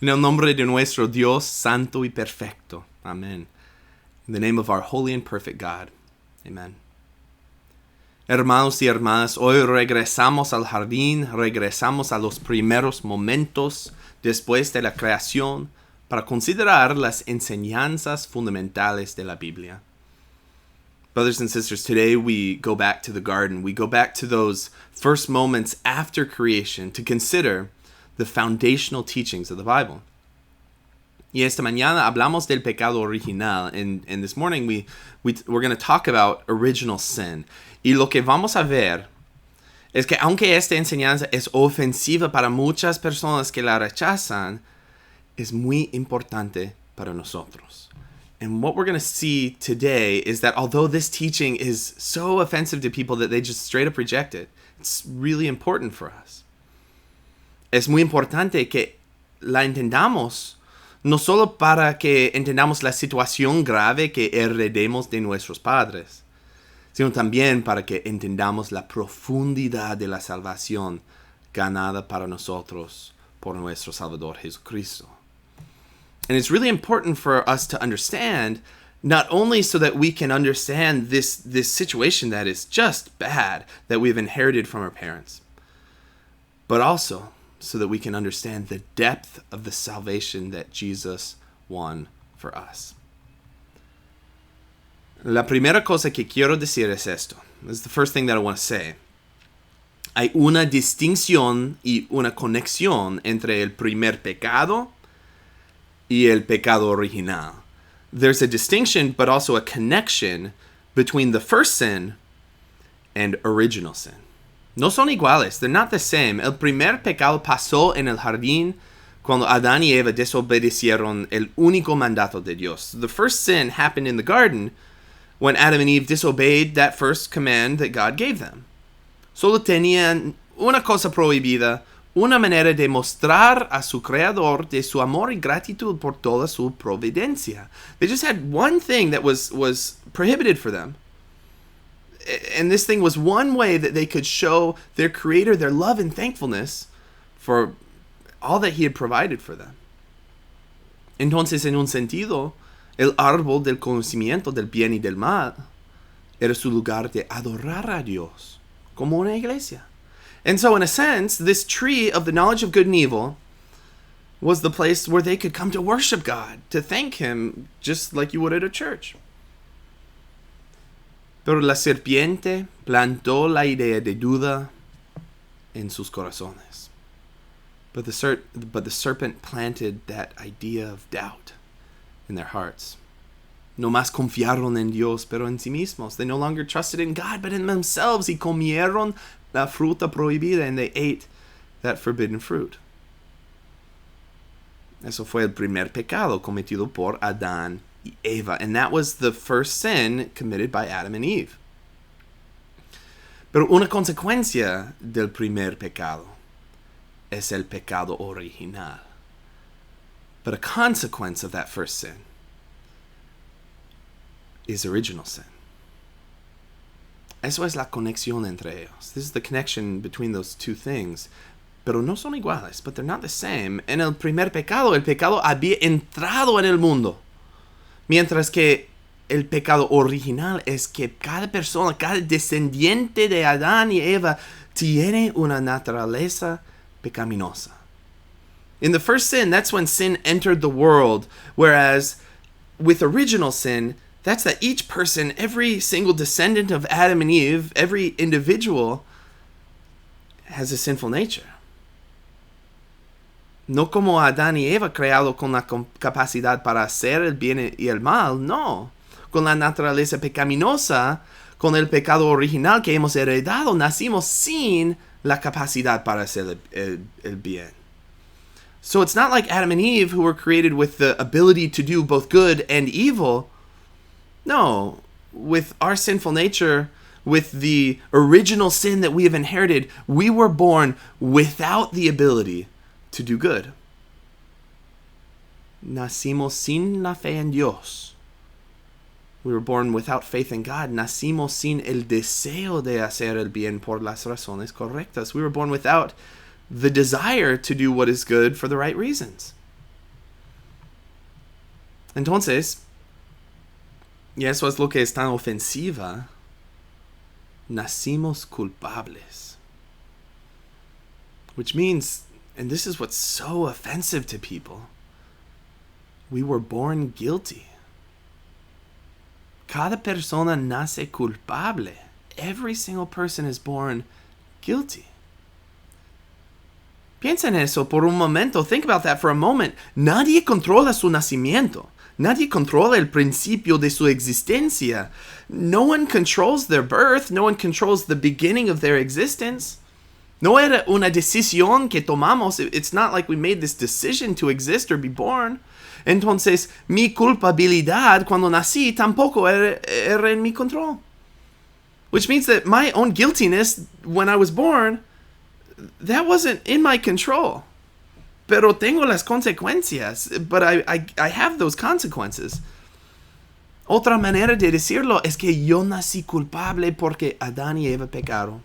En el nombre de nuestro Dios santo y perfecto. Amén. In the name of our holy and perfect God. Amen. Hermanos y hermanas, hoy regresamos al jardín, regresamos a los primeros momentos después de la creación para considerar las enseñanzas fundamentales de la Biblia. Brothers and sisters, today we go back to the garden. We go back to those first moments after creation to consider the foundational teachings of the Bible. Y esta mañana hablamos del pecado original. And this morning we're going to talk about original sin. Y lo que vamos a ver es que aunque esta enseñanza es ofensiva para muchas personas que la rechazan, es muy importante para nosotros. And what we're going to see today is that although this teaching is so offensive to people that they just straight up reject it, it's really important for us. Es muy importante que la entendamos, no solo para que entendamos la situación grave que heredemos de nuestros padres, sino también para que entendamos la profundidad de la salvación ganada para nosotros por nuestro Salvador Jesucristo. And it's really important for us to understand, not only so that we can understand this situation that is just bad, that we've inherited from our parents, but also so that we can understand the depth of the salvation that Jesus won for us. La primera cosa que quiero decir es esto. This is the first thing that I want to say. Hay una distinción y una conexión entre el primer pecado y el pecado original. There's a distinction, but also a connection between the first sin and original sin. No son iguales, they're not the same. El primer pecado pasó en el jardín cuando Adán y Eva desobedecieron el único mandato de Dios. The first sin happened in the garden when Adam and Eve disobeyed that first command that God gave them. Solo tenían una cosa prohibida, una manera de mostrar a su creador de su amor y gratitud por toda su providencia. They just had one thing that was prohibited for them. And this thing was one way that they could show their creator their love and thankfulness for all that he had provided for them. Entonces, en un sentido, el árbol del conocimiento del bien y del mal era su lugar de adorar a Dios, como una iglesia. And so, in a sense, this tree of the knowledge of good and evil was the place where they could come to worship God, to thank him, just like you would at a church. Pero la serpiente plantó la idea de duda en sus corazones. But the serpent planted that idea of doubt in their hearts. No más confiaron en Dios, pero en sí mismos. They no longer trusted in God, but in themselves. Y comieron la fruta prohibida, and they ate that forbidden fruit. Eso fue el primer pecado cometido por Adán y Eva. And that was the first sin committed by Adam and Eve. Pero una consecuencia del primer pecado es el pecado original. But a consequence of that first sin is original sin. Eso es la conexión entre ellos. This is the connection between those two things. Pero no son iguales, but they're not the same. En el primer pecado, el pecado había entrado en el mundo. Mientras que el pecado original es que cada persona, cada descendiente de Adán y Eva tiene una naturaleza pecaminosa. In the first sin, that's when sin entered the world. Whereas with original sin, that's that each person, every single descendant of Adam and Eve, every individual has a sinful nature. No como Adán y Eva creado con la capacidad para hacer el bien y el mal, no. Con la naturaleza pecaminosa, con el pecado original que hemos heredado, nacimos sin la capacidad para hacer el bien. So it's not like Adam and Eve who were created with the ability to do both good and evil. No, with our sinful nature, with the original sin that we have inherited, we were born without the ability to do good. Nacimos sin la fe en Dios. We were born without faith in God. Nacimos sin el deseo de hacer el bien por las razones correctas. We were born without the desire to do what is good for the right reasons. Entonces, y eso es lo que es tan ofensiva, nacimos culpables. Which means, and this is what's so offensive to people, we were born guilty. Cada persona nace culpable. Every single person is born guilty. Piensa en eso por un momento. Think about that for a moment. Nadie controla su nacimiento. Nadie controla el principio de su existencia. No one controls their birth. No one controls the beginning of their existence. No era una decisión que tomamos. It's not like we made this decision to exist or be born. Entonces, mi culpabilidad cuando nací tampoco era en mi control. Which means that my own guiltiness when I was born, that wasn't in my control. Pero tengo las consecuencias. But I have those consequences. Otra manera de decirlo es que yo nací culpable porque Adán y Eva pecaron.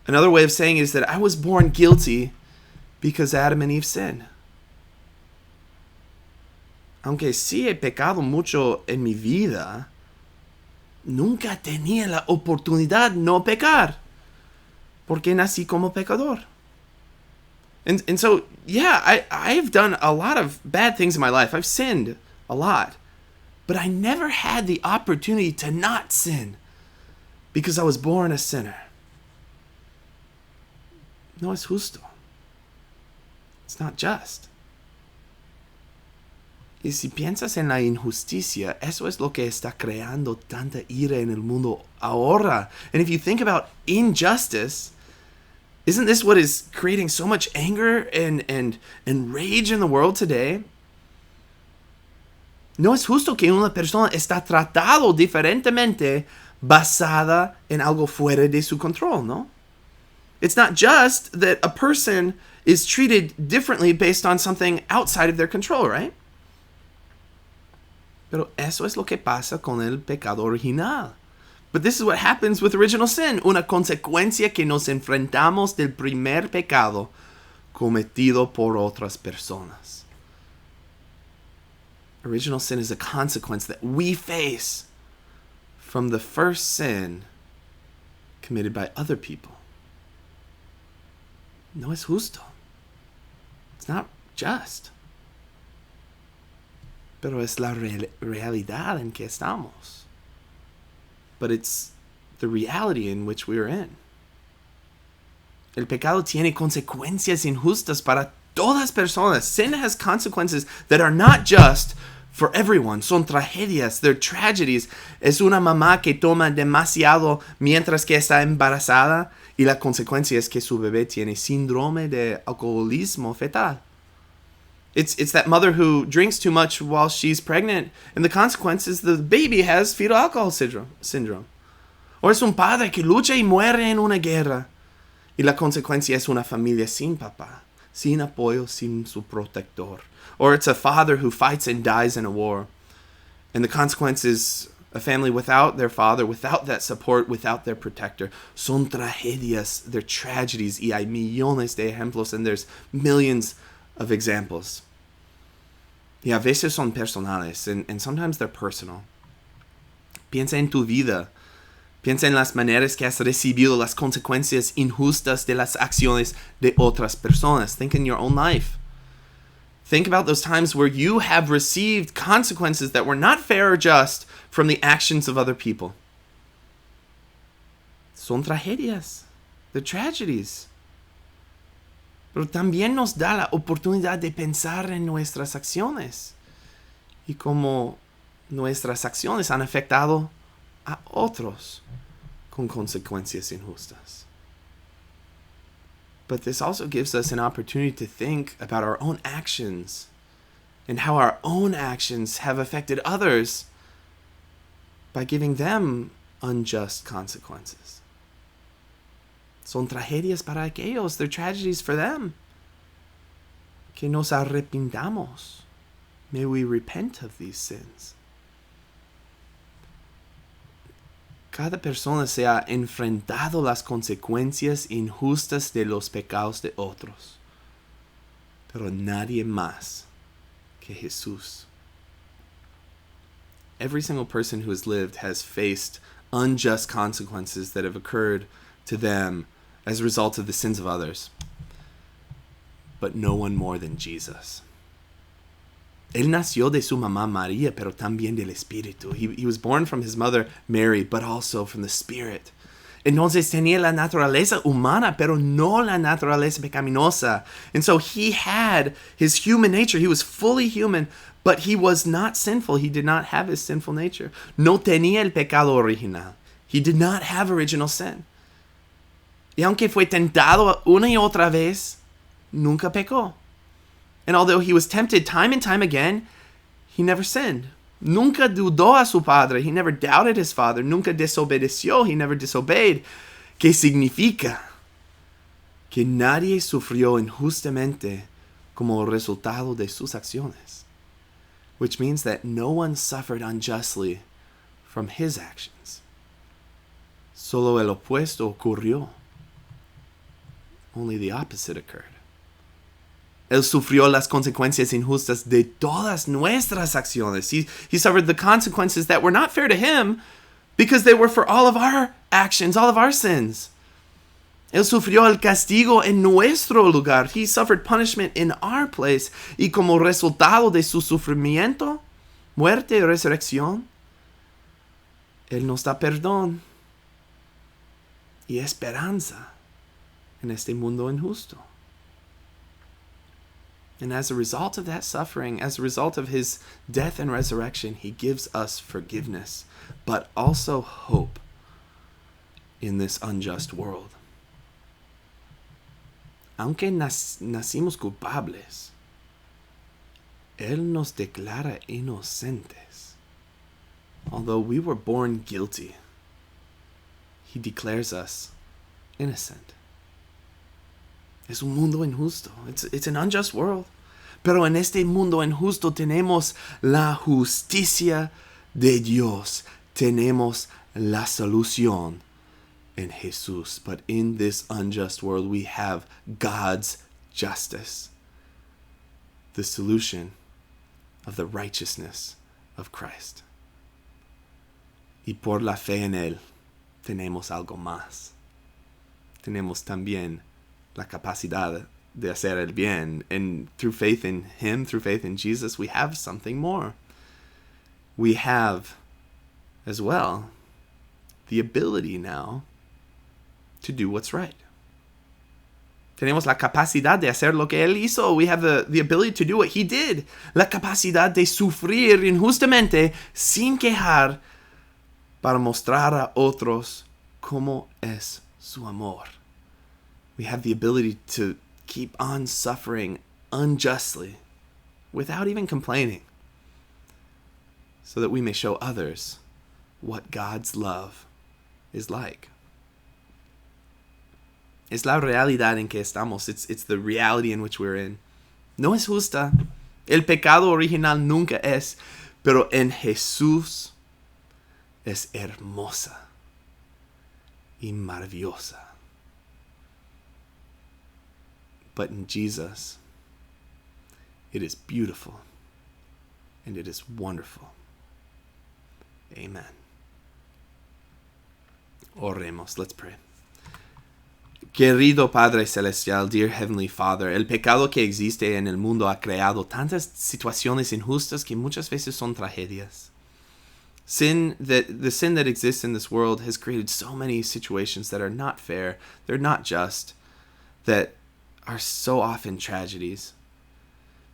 Another way of saying it is that I was born guilty because Adam and Eve sinned. Aunque sí he pecado mucho en mi vida, nunca tenía la oportunidad no pecar, porque nací como pecador. And so, yeah, I've done a lot of bad things in my life. I've sinned a lot. But I never had the opportunity to not sin because I was born a sinner. No es justo. It's not just. Y si piensas en la injusticia, eso es lo que está creando tanta ira en el mundo ahora. And if you think about injustice, isn't this what is creating so much anger and rage in the world today? No es justo que una persona está tratado diferentemente basada en algo fuera de su control, ¿no? It's not just that a person is treated differently based on something outside of their control, right? Pero eso es lo que pasa con el pecado original. But this is what happens with original sin. Una consecuencia que nos enfrentamos del primer pecado cometido por otras personas. Original sin is a consequence that we face from the first sin committed by other people. No es justo. It's not just. Pero es la realidad en que estamos. But it's the reality in which we are in. El pecado tiene consecuencias injustas para todas personas. Sin has consequences that are not just for everyone. Son tragedias, they're tragedies. Es una mamá que toma demasiado mientras que está embarazada y la consecuencia es que su bebé tiene síndrome de alcoholismo fetal. It's that mother who drinks too much while she's pregnant, and the consequence is the baby has fetal alcohol syndrome. O es un padre que lucha y muere en una guerra, y la consecuencia es una familia sin papá, sin apoyo, sin su protector. Or it's a father who fights and dies in a war, and the consequence is a family without their father, without that support, without their protector. Son tragedias, they're tragedies, y hay millones de ejemplos, and there's millions of examples. Y a veces son personales, and sometimes they're personal. Piensa en tu vida. Piensa en las maneras que has recibido las consecuencias injustas de las acciones de otras personas. Think in your own life. Think about those times where you have received consequences that were not fair or just from the actions of other people. Son tragedias. They're tragedies. Pero también nos da la oportunidad de pensar en nuestras acciones y cómo nuestras acciones han afectado a otros con consecuencias injustas. But this also gives us an opportunity to think about our own actions and how our own actions have affected others by giving them unjust consequences. Son tragedias para aquellos. They're tragedies for them. Que nos arrepintamos. May we repent of these sins. Cada persona se ha enfrentado las consecuencias injustas de los pecados de otros. Pero nadie más que Jesús. Every single person who has lived has faced unjust consequences that have occurred to them as a result of the sins of others. But no one more than Jesus. Él nació de su mamá María, pero también del Espíritu. He was born from his mother Mary, but also from the Spirit. Entonces tenía la naturaleza humana, pero no la naturaleza pecaminosa. And so he had his human nature. He was fully human, but he was not sinful. He did not have his sinful nature. No tenía el pecado original. He did not have original sin. Y aunque fue tentado una y otra vez, nunca pecó. And although he was tempted time and time again, he never sinned. Nunca dudó a su padre. He never doubted his father. Nunca desobedeció. He never disobeyed. ¿Qué significa? Que nadie sufrió injustamente como resultado de sus acciones. Which means that no one suffered unjustly from his actions. Solo el opuesto ocurrió. Only the opposite occurred. Él sufrió las consecuencias injustas de todas nuestras acciones. He suffered the consequences that were not fair to him because they were for all of our actions, all of our sins. Él sufrió el castigo en nuestro lugar. He suffered punishment in our place. Y como resultado de su sufrimiento, muerte y resurrección, Él nos da perdón y esperanza en este mundo injusto. And as a result of that suffering, as a result of his death and resurrection, he gives us forgiveness, but also hope in this unjust world. Aunque nacimos culpables, Él nos declara inocentes. Although we were born guilty, he declares us innocent. Es un mundo injusto. It's an unjust world. Pero en este mundo injusto tenemos la justicia de Dios. Tenemos la solución en Jesús. But in this unjust world, we have God's justice. The solution of the righteousness of Christ. Y por la fe en Él, tenemos algo más. Tenemos también la capacidad de hacer el bien. And through faith in Him, through faith in Jesus, we have something more. We have, as well, the ability now to do what's right. Tenemos la capacidad de hacer lo que Él hizo. We have the ability to do what He did. La capacidad de sufrir injustamente sin quejar para mostrar a otros cómo es su amor. We have the ability to keep on suffering unjustly without even complaining, so that we may show others what God's love is like. Es la realidad en que estamos. It's the reality in which we're in. No es justa. El pecado original nunca es, pero en Jesús es hermosa y maravillosa. But in Jesus, it is beautiful and it is wonderful. Amen. Oremos, let's pray. Querido Padre Celestial, dear Heavenly Father, el pecado que existe en el mundo ha creado tantas situaciones injustas que muchas veces son tragedias. The sin that exists in this world has created so many situations that are not fair, they're not just, that are so often tragedies.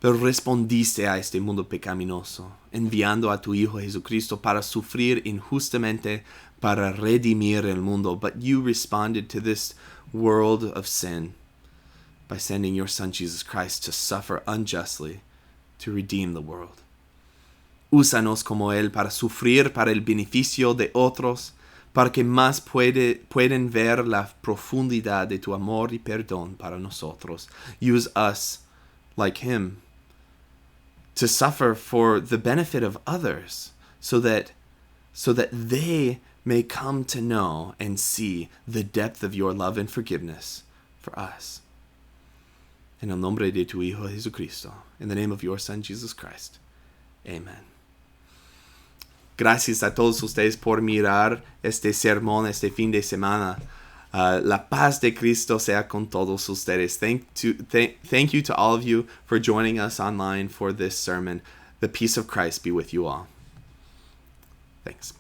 Pero respondiste a este mundo pecaminoso, enviando a tu Hijo Jesucristo para sufrir injustamente, para redimir el mundo. But you responded to this world of sin by sending your Son Jesus Christ to suffer unjustly, to redeem the world. Úsanos como Él para sufrir para el beneficio de otros, para que más pueden ver la profundidad de tu amor y perdón para nosotros. Use us, like Him, to suffer for the benefit of others, so that they may come to know and see the depth of your love and forgiveness for us. En el nombre de tu Hijo Jesucristo, in the name of your Son Jesus Christ. Amen. Gracias a todos ustedes por mirar este sermón este fin de semana. La paz de Cristo sea con todos ustedes. Thank you to all of you for joining us online for this sermon. The peace of Christ be with you all. Thanks.